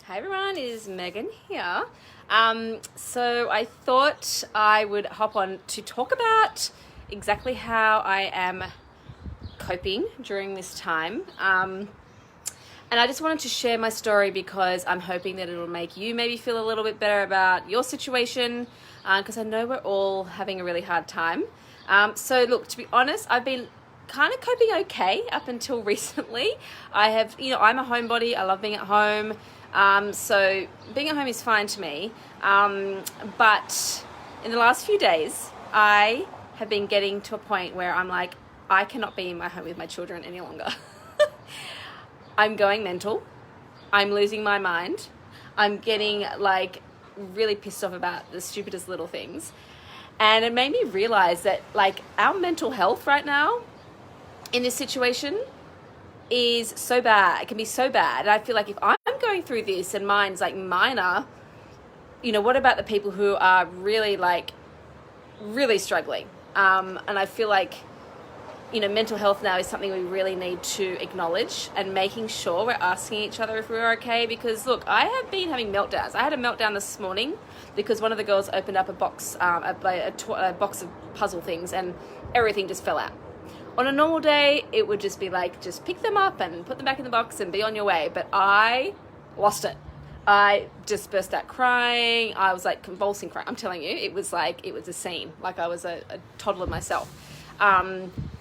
Hi everyone, it is Megan here. So I thought I would hop on to talk about exactly how I am coping during this time. And I just wanted to share my story because I'm hoping that it'll make you maybe feel a little bit better about your situation, because I know we're all having a really hard time. So look, to be honest, I've been kind of coping okay up until recently. I'm a homebody. I love being at home. So being at home is fine to me. But in the last few days, I have been getting to a point where I'm like, I cannot be in my home with my children any longer. I'm going mental. I'm losing my mind. I'm getting like really pissed off about the stupidest little things. And it made me realize that like our mental health right now in this situation is so bad. It can be so bad. And I feel like if I'm going through this and mine's like minor, what about the people who are really struggling? And I feel like, mental health now is something we really need to acknowledge, and making sure we're asking each other if we're okay. Because look, I have been having meltdowns. I had a meltdown this morning because one of the girls opened up a box of puzzle things and everything just fell out. On a normal day, it would just be like, just pick them up and put them back in the box and be on your way. But I lost it. I just burst out crying. I was like convulsing crying. I'm telling you, it was a scene. Like I was a toddler myself.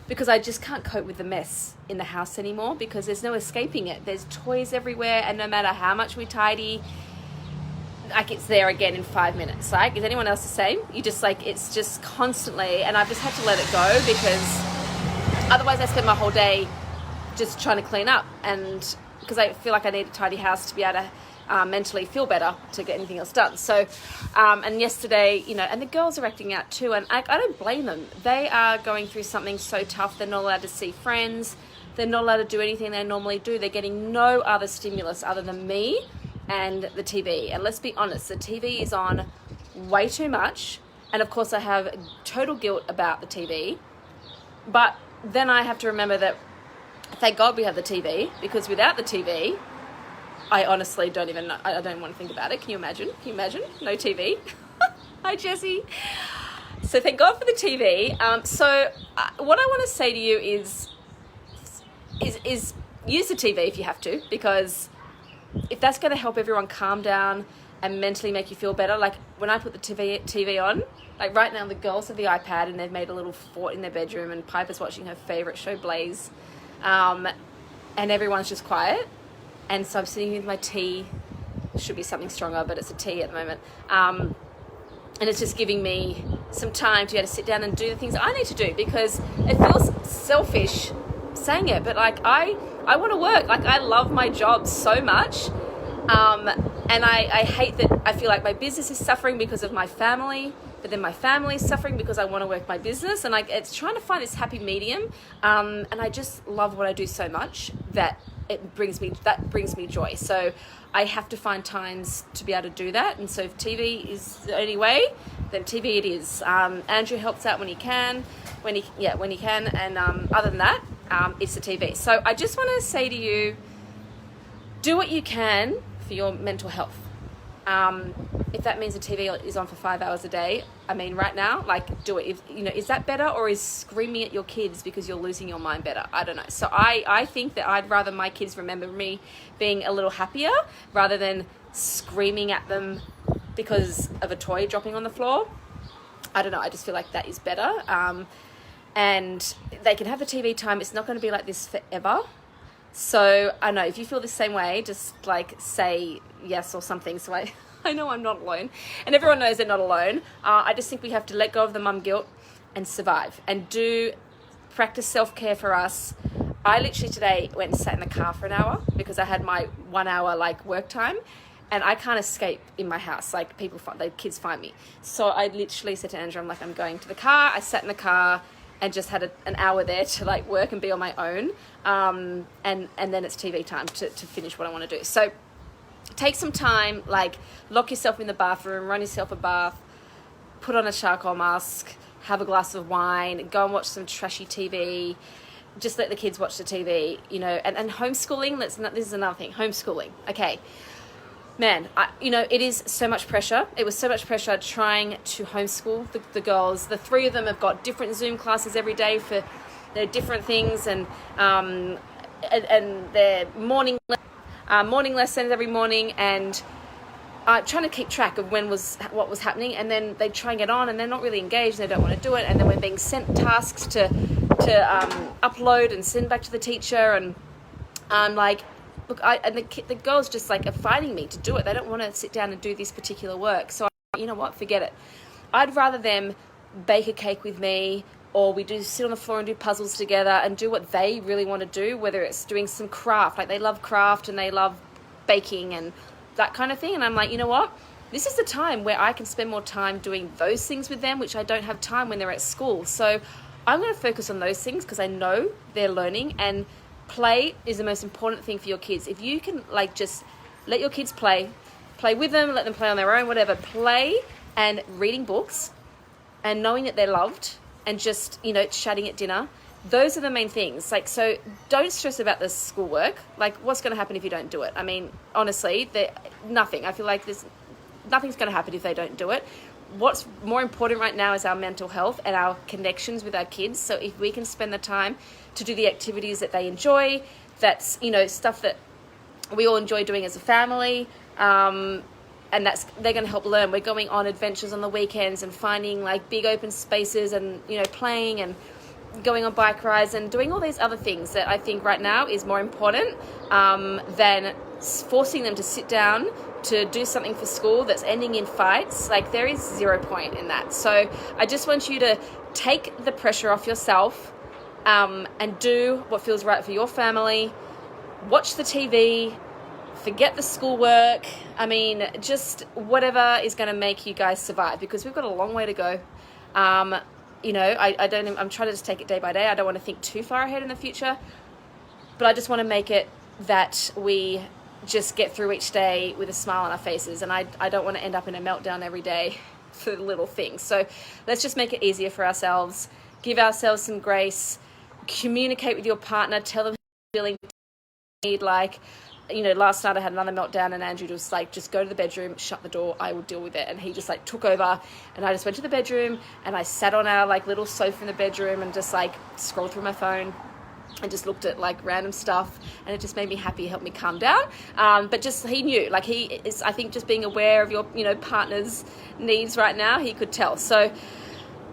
Because I just can't cope with the mess in the house anymore, because there's no escaping it. There's toys everywhere, and no matter how much we tidy, like it's there again in 5 minutes. Like, is anyone else the same? It's just constantly, and I've just had to let it go, because otherwise I spend my whole day just trying to clean up, and because I feel like I need a tidy house to be able to mentally feel better to get anything else done. So, and yesterday, and the girls are acting out too, and I don't blame them. They are going through something so tough. They're not allowed to see friends. They're not allowed to do anything they normally do. They're getting no other stimulus other than me and the TV. And let's be honest, the TV is on way too much. And of course I have total guilt about the TV. But then I have to remember that thank God we have the TV, because without the TV, I honestly don't even know. I don't want to think about it. Can you imagine? No TV. Hi, Jessie. So thank God for the TV. So what I want to say to you is use the TV if you have to, because if that's going to help everyone calm down and mentally make you feel better. Like when I put the TV on, like right now the girls have the iPad and they've made a little fort in their bedroom, and Piper's watching her favorite show, Blaze, and everyone's just quiet. And so I'm sitting with my tea. Should be something stronger, but it's a tea at the moment. And it's just giving me some time to be able to sit down and do the things I need to do, because it feels selfish saying it, but like I want to work. Like I love my job so much. And I hate that I feel like my business is suffering because of my family, but then my family is suffering because I want to work my business. And it's trying to find this happy medium. And I just love what I do so much that brings me joy. So I have to find times to be able to do that. And so if TV is the only way, then TV it is. Andrew helps out when he can. And other than that, it's the TV. So I just want to say to you, do what you can for your mental health. If that means the TV is on for 5 hours a day, I mean, right now, like, do it. Is that better, or is screaming at your kids because you're losing your mind better? I don't know. So I think that I'd rather my kids remember me being a little happier rather than screaming at them because of a toy dropping on the floor. I don't know. I just feel like that is better. And they can have the TV time. It's not going to be like this forever. So I know if you feel the same way, just like say yes or something. So I know I'm not alone, and everyone knows they're not alone. I just think we have to let go of the mum guilt and survive, and practice self-care for us. I literally today went and sat in the car for an hour because I had my 1 hour like work time, and I can't escape in my house. Like the kids find me. So I literally said to Andrew, I'm like, I'm going to the car. I sat in the car and just had an hour there to like work and be on my own. And then it's TV time to finish what I want to do. So take some time, like lock yourself in the bathroom, run yourself a bath, put on a charcoal mask, have a glass of wine, go and watch some trashy TV, just let the kids watch the TV, and homeschooling. This is another thing, homeschooling. Okay. man, it is so much pressure. It was so much pressure trying to homeschool the girls. The three of them have got different Zoom classes every day for their different things, and their morning lessons every morning, and trying to keep track of what was happening. And then they try and get on, and they're not really engaged. They don't want to do it, and then we're being sent tasks to upload and send back to the teacher, and I'm like, look, the girls just like are fighting me to do it. They don't want to sit down and do this particular work. So you know what? Forget it. I'd rather them bake a cake with me, or we do sit on the floor and do puzzles together and do what they really want to do, whether it's doing some craft. Like, they love craft and they love baking and that kind of thing. And I'm like, you know what? This is the time where I can spend more time doing those things with them, which I don't have time when they're at school. So I'm going to focus on those things because I know they're learning, and play is the most important thing for your kids. If you can just let your kids play with them, let them play on their own, whatever, play and reading books and knowing that they're loved and just, chatting at dinner. Those are the main things. So don't stress about the schoolwork. What's going to happen if you don't do it? I mean, honestly, nothing. I feel like nothing's going to happen if they don't do it. What's more important right now is our mental health and our connections with our kids. So if we can spend the time to do the activities that they enjoy, that's, stuff that we all enjoy doing as a family, and they're going to help learn. We're going on adventures on the weekends and finding big open spaces and, playing and going on bike rides and doing all these other things that I think right now is more important than forcing them to sit down to do something for school that's ending in fights. There is 0 point in that. So I just want you to take the pressure off yourself and do what feels right for your family. Watch the TV, forget the schoolwork. I mean, just whatever is going to make you guys survive, because we've got a long way to go. I'm trying to just take it day by day. I don't want to think too far ahead in the future, but I just want to make it that we just get through each day with a smile on our faces. And I don't want to end up in a meltdown every day for little things. So let's just make it easier for ourselves. Give ourselves some grace. Communicate with your partner. Tell them how you're feeling. Last night I had another meltdown, and Andrew was like, just go to the bedroom, shut the door, I will deal with it. And he just took over, and I just went to the bedroom and I sat on our little sofa in the bedroom and just scrolled through my phone and just looked at random stuff, and it just made me happy, helped me calm down. But just, he knew, he is, I think, just being aware of your, partner's needs right now, he could tell. So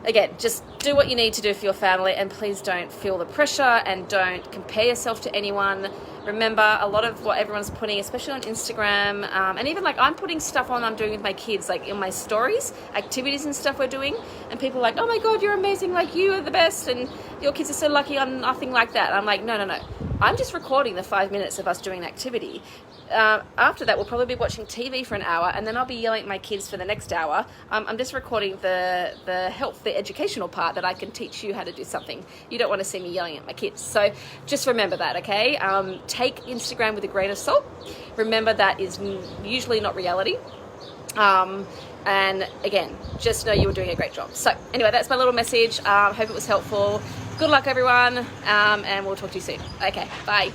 again, just do what you need to do for your family, and please don't feel the pressure and don't compare yourself to anyone. Remember, a lot of what everyone's putting, especially on Instagram, and even I'm putting stuff on I'm doing with my kids, in my stories, activities and stuff we're doing, and people are like, oh my God, you're amazing, you are the best, and your kids are so lucky, I'm nothing like that. And I'm like, no. I'm just recording the 5 minutes of us doing an activity. After that, we'll probably be watching TV for an hour, and then I'll be yelling at my kids for the next hour. I'm just recording the educational part that I can teach you how to do something. You don't want to see me yelling at my kids. So just remember that, okay? Take Instagram with a grain of salt. Remember, that is usually not reality. And again, just know you were doing a great job. So anyway, that's my little message. Hope it was helpful. Good luck, everyone, and we'll talk to you soon. Okay, bye.